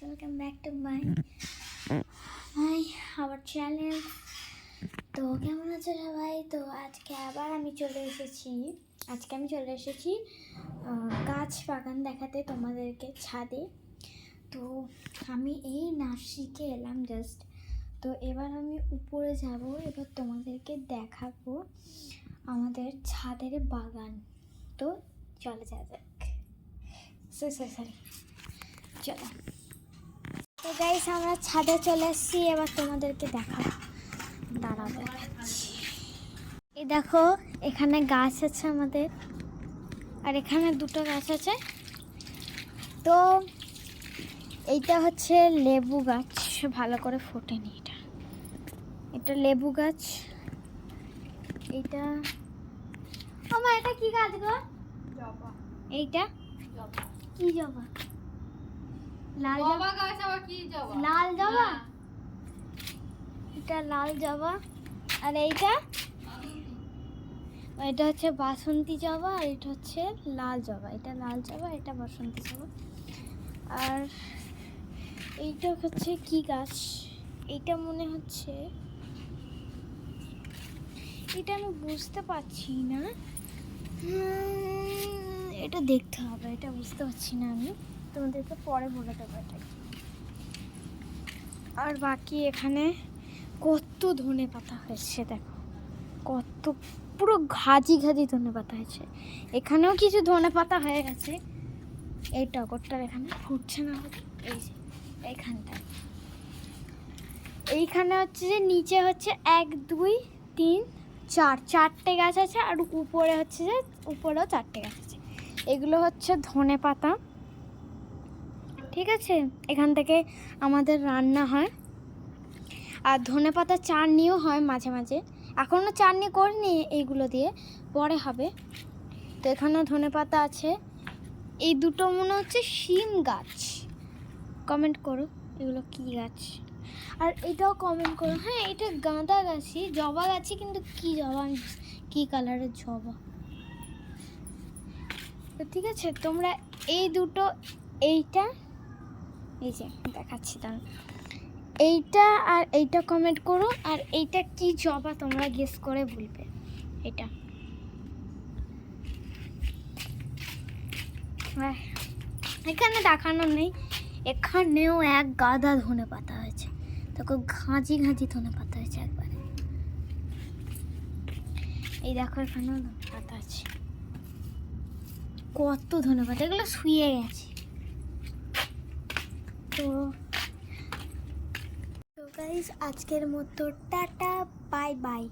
Welcome back to my our channel. তো কেমন আছো সবাই? তো আজকে আমি চলে এসেছি গাছ বাগান দেখাতে তোমাদেরকে ছাদে। তো আমি এই নার্সারিতে এলাম জাস্ট। তো এবার আমি উপরে যাব, এবার তোমাদেরকে দেখাবো আমাদের ছাদের বাগান। তো চলে যাওয়া যাক। সরি চলো। তো গাইস আমরা ছাদে চলে এসেছি, এবার তোমাদেরকে দেখাবো। দাঁড়াও দেখাচ্ছি। এই দেখো এখানে গাছ আছে আমাদের, আর এখানে দুটো গাছ আছে। তো এইটা হচ্ছে লেবু গাছ, ভালো করে ফোটেনি। এটা লেবু গাছ। এইটা এটা কি গাছ গো? জবা। এইটা কি জবা? লাল জবা গাছ। আবার কি জবা? লাল জবা। এটা লাল জবা। আর এইটা এটা হচ্ছে বাসন্তী জবা, আর এটা হচ্ছে লাল জবা। এটা লাল জবা, এটা বাসন্তী জবা। আর এইটা হচ্ছে কি গাছ? এইটা মনে হচ্ছে, এটা আমি বুঝতে পারছি না, এটা দেখতে হবে। এটা বুঝতে পারছি না, আমি তোমাদেরকে পরে বলে দেবো এটা। আর বাকি এখানে কত ধনে পাতা হয়েছে দেখো, কত পুরো ঘাজি ধনে পাতা হয়েছে। এখানেও কিছু ধনে পাতা হয়ে গেছে। এই টগরটার এখানে ফুটছে না, এই যে এইখানটায়। এইখানে হচ্ছে যে নিচে হচ্ছে 1 2 3 4 চারটে গাছ আছে, আর উপরে হচ্ছে যে উপরেও 4টে গাছ আছে। এগুলো হচ্ছে ধনে পাতা, ঠিক আছে? এখান থেকে আমাদের রান্না হয়। আর ধনে পাতা চাটনিও হয় মাঝে মাঝে। এখনও চাটনি করিনি এইগুলো দিয়ে, পরে হবে। তো এখানেও ধনে পাতা আছে। এই দুটো মনে হচ্ছে শিম গাছ। কমেন্ট করো এগুলো কি গাছ। আর এটাও কমেন্ট করো। হ্যাঁ, এটা গাঁদা গাছই, জবা গাছই, কিন্তু কি জবা, কি কালারের জবা। তো ঠিক আছে, তোমরা এই দুটো, এইটা, এই যে দেখাচ্ছি তাহলে, এইটা আর এইটা কমেন্ট করো। আর এইটা কি জবা তোমরা গেস করে বলবে। এটা এখানে দেখানো নেই, এখানেও এক গাদা ধনে পাতা হয়েছে। দেখো ঘাঁজি ধনে পাতা হয়েছে একবারে। এই দেখো এখানেও ধনে পাতা আছে, কত ধনে পাতা। এগুলো শুয়ে গেছে। তো গাইস আজকের মতো টাটা, বাই বাই।